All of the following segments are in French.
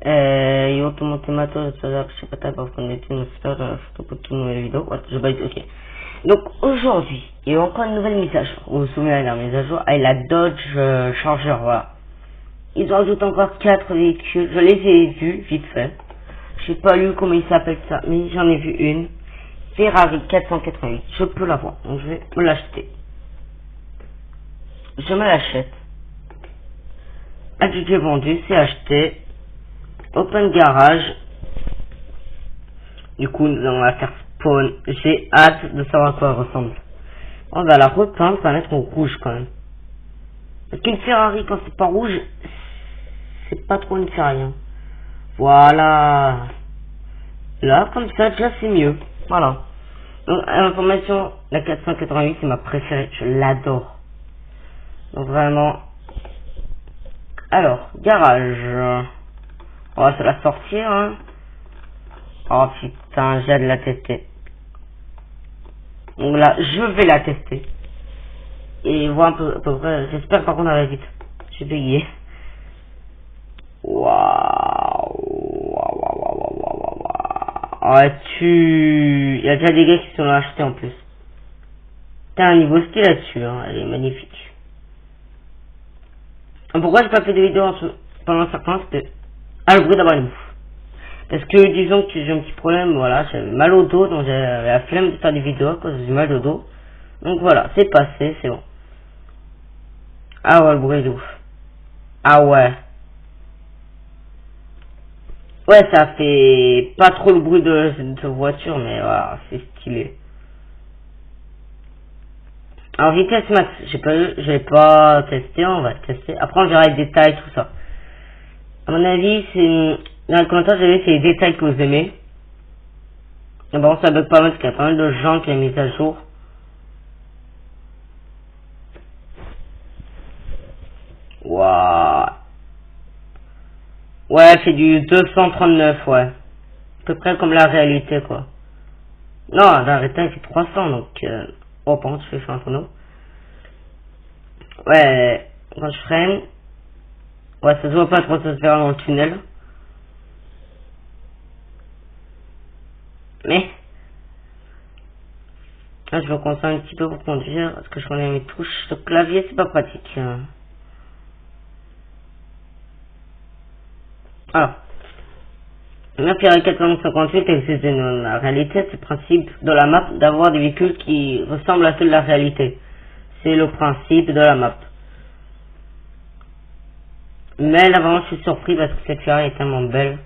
Yo, tout mon matos, je sais pas t'as qu'on était une histoire pour toute une nouvelle vidéo. Ouais, je vais ok. Donc aujourd'hui, il y a encore une nouvelle mise à jour. Vous vous souvenez de la mise à jour avec la Dodge Charger, voilà. Ils ont ajouté encore 4 véhicules. Je les ai vus vite fait. Je sais pas lu comment ils s'appellent ça, mais j'en ai vu une. Ferrari 488. Je peux l'avoir, donc je vais me l'acheter. Je me l'achète. Adjugé vendu, c'est acheté. Open garage. Du coup, nous allons la faire spawn. J'ai hâte de savoir à quoi elle ressemble. On va la repeindre, ça va mettre en rouge quand même. Parce qu'une Ferrari, quand c'est pas rouge, c'est pas trop une Ferrari. Hein. Voilà. Là, comme ça, déjà c'est mieux. Voilà. Donc, information, la 488, c'est ma préférée. Je l'adore. Donc, vraiment. Alors, garage. On va se la sortir, hein. Oh putain, j'ai hâte de la tester. Donc là, je vais la tester. Et voir un peu, à peu près. J'espère par contre, elle va vite. J'ai payé. Waouh. Oh, il y a déjà des gars qui sont achetés en plus. T'as un niveau style là-dessus, hein. Elle est magnifique. Pourquoi j'ai pas fait de vidéo pendant un certain temps? C'était le bruit d'avoir une bouffe. Parce que disons que j'ai un petit problème, voilà, j'avais mal au dos, donc j'avais la flemme de faire des vidéos à cause du mal au dos. Donc voilà, c'est passé, c'est bon. Ah ouais, le bruit de ouf. Ah ouais. Ouais, ça fait pas trop le bruit de voiture, mais voilà, c'est stylé. Alors vitesse max, j'ai pas testé, on va tester. Après on verra les détails, tout ça. À mon avis, c'est dans les commentaires j'avais c'est les détails que vous aimez. Mais bon, ça bug pas mal parce qu'il y a pas mal de gens qui l'ont mis à jour. Waouh. Ouais, c'est du 239, ouais. À peu près comme la réalité, quoi. Non, la réalité, c'est 300, donc... Oh, par contre, je fais un tonneau. Ouais, quand je freine... Ouais, ça se voit pas trop ça se faire dans le tunnel. Mais... Là, je me concentre un petit peu pour conduire, parce que je connais mes touches. Le clavier, c'est pas pratique. Alors... La Ferrari 458 existe dans la réalité, c'est le principe de la map d'avoir des véhicules qui ressemblent à ceux de la réalité. C'est le principe de la map. Mais là vraiment je suis surpris parce que cette Ferrari est tellement belle.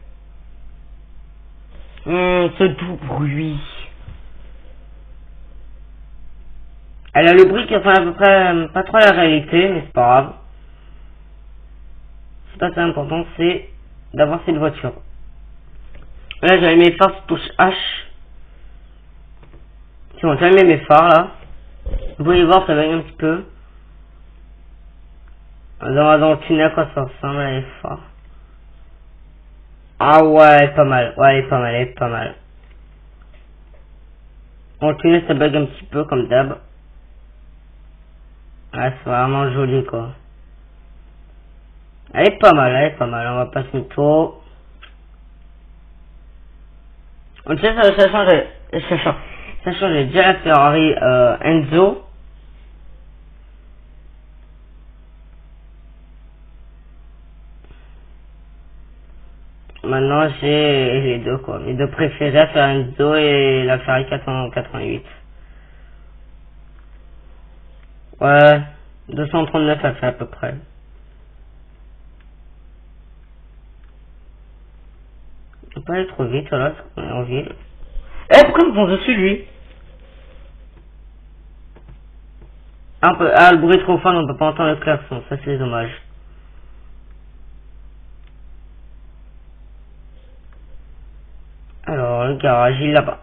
Ce doux bruit. Elle a le bruit qui ressemble à peu près pas trop à la réalité, mais c'est pas grave. C'est pas ça important, c'est d'avoir cette voiture. Là j'ai allumé mes phares, touche H. C'est bon, j'ai allumé mes phares là. Vous pouvez voir, ça va un petit peu. Dans le tunnel, quoi, ça ressemble à les phares. Ah ouais, pas mal. Ouais, elle est pas mal, elle est pas mal. Dans le tunnel, ça bug un petit peu, comme d'hab. Ouais, c'est vraiment joli, quoi. Elle est pas mal, elle est pas mal. On va passer une tour. On sait, ça change déjà la Ferrari Enzo. Maintenant j'ai les deux quoi. Mes deux préférés, la Ferrari Enzo et la Ferrari 488. Ouais, 239 ça fait à peu près. On peut pas aller trop vite là, parce qu'on est en ville. Eh, pourquoi ils me font dessus lui? Ah, le bruit est trop fort, on peut pas entendre le klaxon, ça c'est dommage. Alors, le garage, il est là-bas.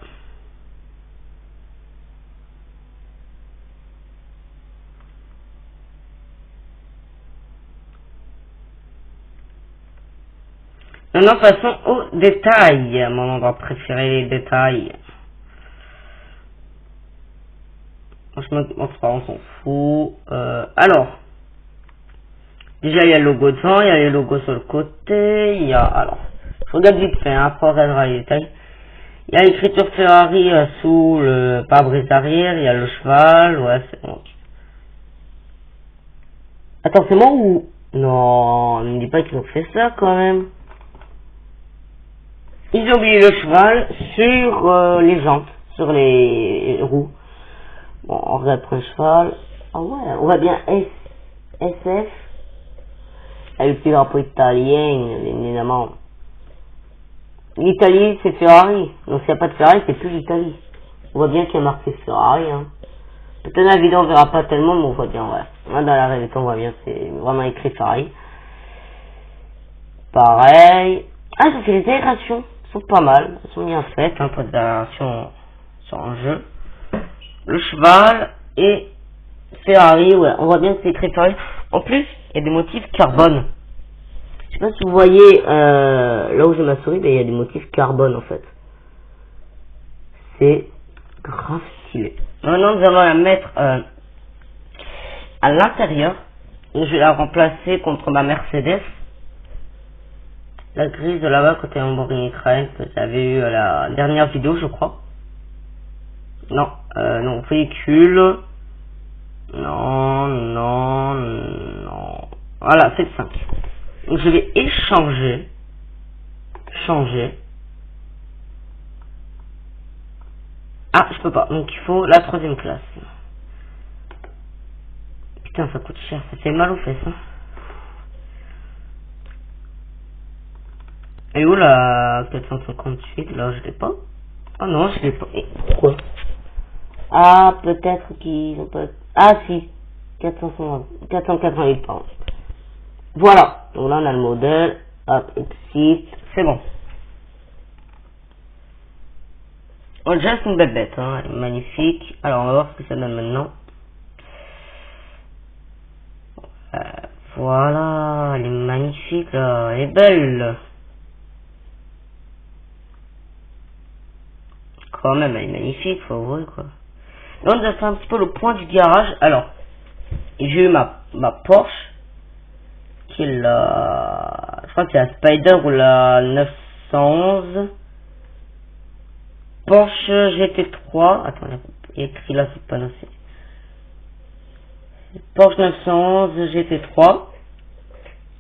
Maintenant, passons aux détails. Mon endroit préféré, les détails. Franchement, on s'en fout. Alors, déjà, il y a le logo devant, il y a les logos sur le côté, il y a, alors, regarde vite fait, hein, après on regardera les détails. Il y a l'écriture Ferrari sous le pare-brise arrière, il y a le cheval, ouais, c'est bon. Attends, c'est moi ou... Non, ne me dis pas qu'ils ont fait ça quand même. Ils ont oublié le cheval sur les jantes, sur les roues. Bon, on regarde pour le cheval. Ah ouais, on voit bien SF. Avec le petit drapeau italien, évidemment. L'Italie, c'est Ferrari. Donc s'il n'y a pas de Ferrari, c'est plus l'Italie. On voit bien qu'il y a marqué Ferrari. Hein. Peut-être dans la vidéo, on verra pas tellement, mais on voit bien, ouais. Là, dans la réalité, on voit bien, c'est vraiment écrit Ferrari. Pareil. Ah, ça fait les aérations. Elles sont pas mal. Elles sont bien faites, hein, pas d'aération sur un jeu. Le cheval et Ferrari, ouais. On voit bien que c'est écrit Ferrari. En plus, il y a des motifs carbone. Je sais pas si vous voyez là où j'ai ma souris, ben, il y a des motifs carbone en fait. C'est grave stylé. Maintenant, nous allons la mettre à l'intérieur. Je vais la remplacer contre ma Mercedes. La grise de là-bas côté Lamborghini Crane que j'avais eu à la dernière vidéo, je crois. Non, non, véhicule. Non, non, non. Voilà, c'est le 5. Donc je vais échanger. Changer. Ah, je peux pas. Donc il faut la 3e classe. Putain, ça coûte cher. Ça fait mal aux fesses. Hein. Et où la 458? Là, je l'ai pas. Ah non, je l'ai pas. Et pourquoi? Ah, peut-être qu'ils ont pas... Ah si. 488, pardon. Voilà. Donc là, on a le modèle. Hop, exit. C'est bon. Oh, déjà, c'est une belle bête. Hein. Elle est magnifique. Alors, on va voir ce que ça donne maintenant. Voilà. Elle est magnifique, là. Elle est belle. Quand même, elle est magnifique, faut voir, quoi. Là, on a fait un petit peu le point du garage. Alors, j'ai eu ma Porsche. Qui est la... Je crois que c'est la Spider ou la 911. Porsche GT3. Attends, il y a écrit là, c'est pas noté. Porsche 911 GT3.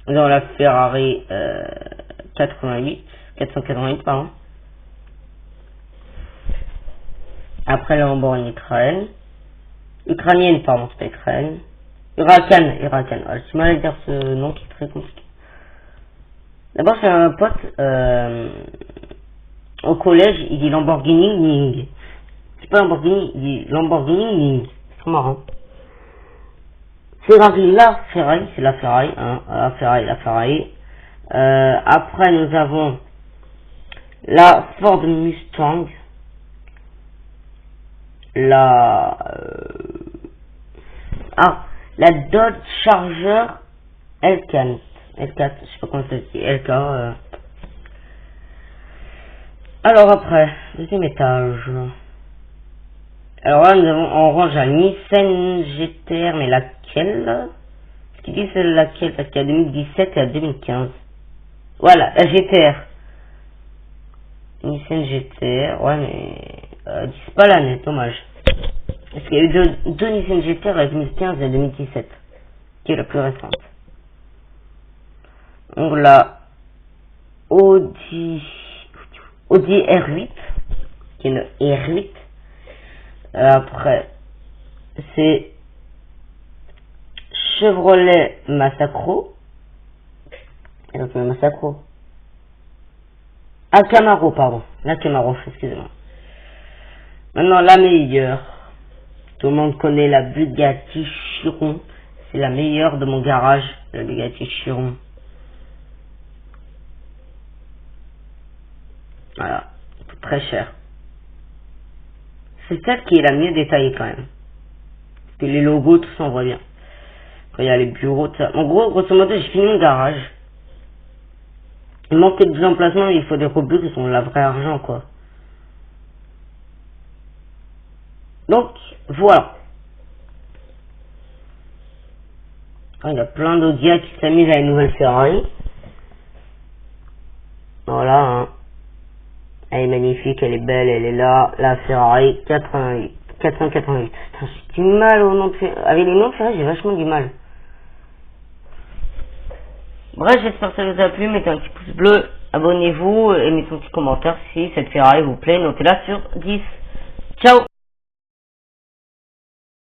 Dans la Ferrari 488, pardon. Après la Lamborghini Ukrainienne, pardon, c'est pas Ukraine. Huracan. Voilà, j'ai mal à dire ce nom qui est très compliqué. D'abord, c'est un pote au collège, il dit Lamborghini Ning. C'est pas Lamborghini, il dit Lamborghini Ning. C'est trop marrant. Ferrari, c'est la Ferrari, hein. La Ferrari. Après, nous avons la Ford Mustang. La Dodge Charger L4, je sais pas comment ça se dit, LK. Alors après, deuxième étage. Alors là, nous avons en orange la Nissan GTR, mais laquelle? Ce qu'ils disent c'est laquelle? Parce qu'il y a 2017 et à 2015. Voilà, la GTR. Nissan GTR, ouais, mais c'est pas l'année, dommage. Parce qu'il y a eu deux Nissan GTR, la 2015 et la 2017, qui est la plus récente. Donc la Audi R8, qui est une R8. Après, c'est Chevrolet Massacro. Ah, Camaro, pardon. La Camaro, excusez-moi. Maintenant, la meilleure. Tout le monde connaît la Bugatti Chiron. C'est la meilleure de mon garage, la Bugatti Chiron. Voilà. Très cher. C'est celle qui est la mieux détaillée quand même. Parce que les logos, tout ça, on voit bien. Quand il y a les bureaux, tout ça. En gros, grosso modo, j'ai fini mon garage. Il manque de emplacements, il faut des robots qui sont la vraie argent, quoi. Donc, voilà. Il y a plein d'Audia qui s'amusent à une nouvelle Ferrari. Voilà, Elle est magnifique, elle est belle, elle est là. La Ferrari 88, 488. Putain, j'ai du mal au nom de Ferrari. Avec les noms de Ferrari, j'ai vachement du mal. Bref, j'espère que ça vous a plu. Mettez un petit pouce bleu, abonnez-vous et mettez un petit commentaire si cette Ferrari vous plaît. Notez-la sur 10. Ciao!